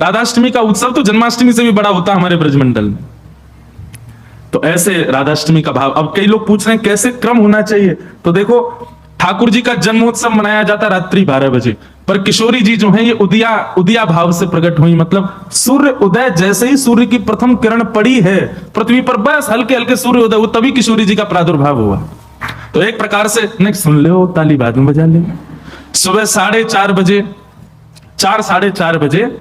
राधाष्टमी का उत्सव तो जन्माष्टमी से भी बड़ा होता है हमारे ब्रजमंडल में। तो ऐसे राधाष्टमी का भाव। अब कई लोग पूछ रहे हैं कैसे क्रम होना चाहिए, तो देखो ठाकुर जी का जन्मोत्सव मनाया जाता रात्रि 12 बजे, पर किशोरी जी जो है ये उदिया भाव से प्रकट हुई। मतलब सूर्य उदय, जैसे ही सूर्य की प्रथम किरण पड़ी है पृथ्वी पर, बस हल्के हल्के सूर्य उदय, वो तभी किशोरी जी का प्रादुर्भाव हुआ। तो एक प्रकार से नेक्स्ट सुन लो, ताली बाद में बजा ले। सुबह 4:30 बजे, 4-4:30 बजे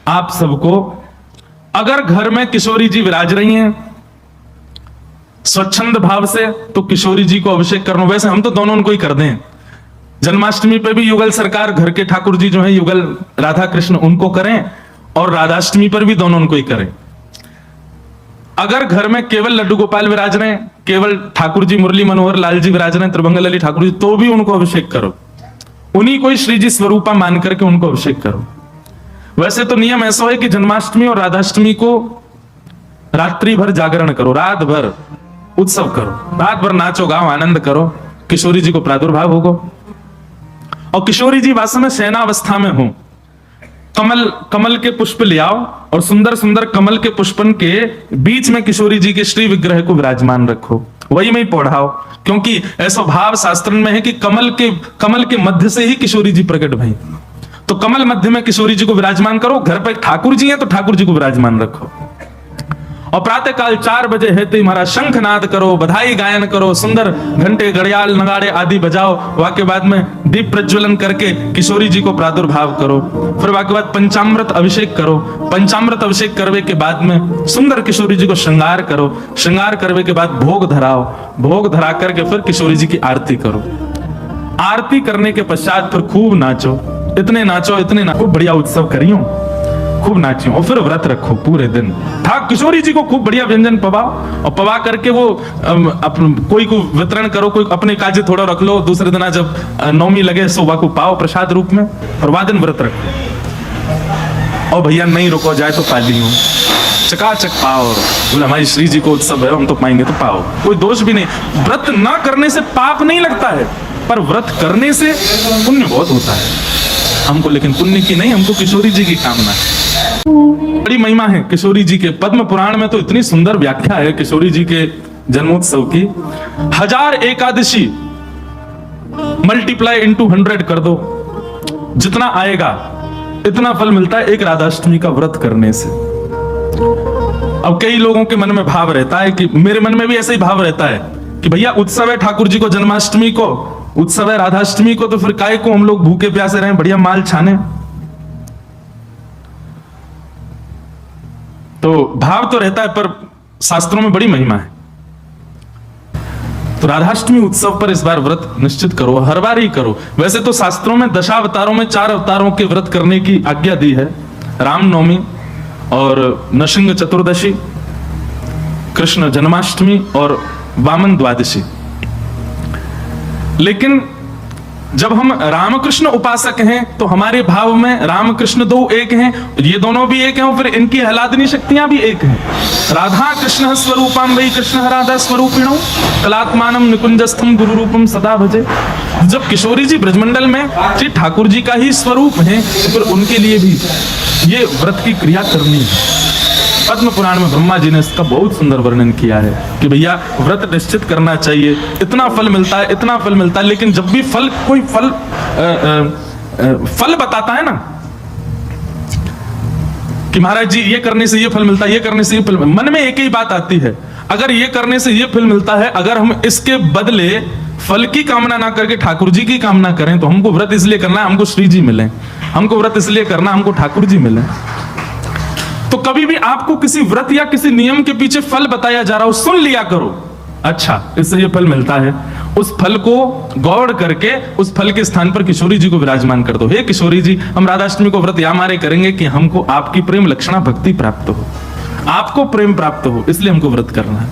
आप सबको, अगर घर में किशोरी जी विराज रही हैं स्वच्छंद भाव से, तो किशोरी जी को अभिषेक करना। वैसे हम तो दोनों उनको ही कर दें, जन्माष्टमी पे भी युगल सरकार घर के ठाकुर जी जो है युगल राधा कृष्ण उनको करें, और राधाष्टमी पर भी दोनों उनको ही करें। अगर घर में केवल लड्डू गोपाल विराज रहे हैं, केवल ठाकुर जी मुरली मनोहर लाल जी विराज रहे हैं, त्रिभंग लली ठाकुर जी, तो भी उनको अभिषेक करो, उन्हीं को ही श्री जी स्वरूपा मान करके उनको अभिषेक करो। वैसे तो नियम ऐसा है कि जन्माष्टमी और राधाष्टमी को रात्रि भर जागरण करो, रात भर उत्सव करो, रात भर नाचो गाओ आनंद करो, किशोरी जी को प्रादुर्भाव होगा। और किशोरी जी वास्तव में शयनावस्था में हो, कमल के पुष्प ले आओ और सुंदर सुंदर कमल के पुष्पन के बीच में किशोरी जी के श्री विग्रह को विराजमान रखो, वही में पढ़ाओ, क्योंकि ऐसा भाव शास्त्र में है कि कमल के मध्य से ही किशोरी जी प्रकट भई। तो कमल मध्य में किशोरी जी को विराजमान करो, घर पे ठाकुर जी हैं तो ठाकुर जी को विराजमान रखो। और प्रातः काल 4 बजे है तो हमारा शंखनाद करो, बधाई गायन करो, सुंदर घंटे घड़ियाल नगाड़े आदि बजाओ, वाके बाद में दीप प्रज्वलन करके किशोरी जी को प्रादुर्भाव करो। फिर वाके बाद पंचामृत अभिषेक करो, पंचामृत अभिषेक करने के बाद में सुंदर किशोरी जी को श्रृंगार करो, श्रृंगार करने के बाद भोग धराओ, भोग धरा करके फिर किशोरी जी की आरती करो। आरती करने के पश्चात फिर खूब नाचो, इतने नाचो, खूब बढ़िया उत्सव करियो, खूब नाचियो, और फिर व्रत रखो पूरे दिन। किशोरी जी को खूब बढ़िया व्यंजन पवाओ, और पवा करके वो कोई को वितरण करो, कोई अपने काजे थोड़ा रख लो, दूसरे दिन जब नौमी लगे सोवा को पाओ प्रसाद रूप में, और वादन व्रत रखो। और भैया नहीं रुको जाए तो पाली हो, चकाचक पाओ, बोले हमारी श्री जी को उत्सव है हम तो पाएंगे, तो पाओ, कोई दोष भी नहीं। व्रत ना करने से पाप नहीं लगता है, पर व्रत करने से पुण्य बहुत होता है हमको, लेकिन पुण्य की नहीं, हमको किशोरी जी की कामना है। बड़ी महिमा है किशोरी जी के, पद्म पुराण में तो इतनी सुंदर व्याख्या है किशोरी जी के जन्मोत्सव की। 1000 एकादशी मल्टीप्लाई इंटू 100 कर दो, जितना आएगा इतना फल मिलता है एक राधाष्टमी का व्रत करने से। अब कई लोगों के मन में भाव रहता है कि, मेरे मन में भी ऐसा ही भाव रहता है कि भैया उत्सव है ठाकुर जी को, जन्माष्टमी को उत्सव है, राधाष्टमी को, तो फिर काय को हम लोग भूखे प्यासे रहें, बढ़िया माल छाने। तो भाव तो रहता है, पर शास्त्रों में बड़ी महिमा है। तो राधाष्टमी उत्सव पर इस बार व्रत निश्चित करो, हर बार ही करो। वैसे तो शास्त्रों में दशावतारों में 4 अवतारों के व्रत करने की आज्ञा दी है, रामनवमी और नृसिंह चतुर्दशी, कृष्ण जन्माष्टमी और वामन द्वादशी। लेकिन जब हम रामकृष्ण उपासक हैं तो हमारे भाव में रामकृष्ण दो एक हैं, ये दोनों भी एक हैं, और फिर इनकी आह्लादनी शक्तियां भी एक हैं। राधा कृष्ण स्वरूपम वही कृष्ण राधा स्वरूपिणो कलात्मानम निकुंजस्थम गुरु रूपम सदा भजे। जब किशोरी जी ब्रजमंडल में श्री ठाकुर जी का ही स्वरूप है, तो फिर उनके लिए भी ये व्रत की क्रिया करनी है। पद्म पुराण में ब्रह्मा जी ने इसका बहुत सुंदर वर्णन किया है कि भैया व्रत निश्चित करना चाहिए, इतना फल मिलता है, इतना फल मिलता है। लेकिन जब भी कोई फल बताता है ना कि महाराज जी ये करने से ये फल मिलता है, ये करने से ये फल, मन में एक ही बात आती है, अगर ये करने से ये फल मिलता है, अगर हम इसके बदले फल की कामना ना करके ठाकुर जी की कामना करें, तो हमको व्रत इसलिए करना है हमको श्री जी मिले, हमको व्रत इसलिए करना हमको ठाकुर जी मिले। तो कभी भी आपको किसी व्रत या किसी नियम के पीछे फल बताया जा रहा हो, सुन लिया करो, अच्छा इससे ये फल मिलता है, उस फल को गौर करके उस फल के स्थान पर किशोरी जी को विराजमान कर दो। हे किशोरी जी, हम राधाष्टमी को व्रत या मारे करेंगे कि हमको आपकी प्रेम लक्षणा भक्ति प्राप्त हो, आपको प्रेम प्राप्त हो, इसलिए हमको व्रत करना है।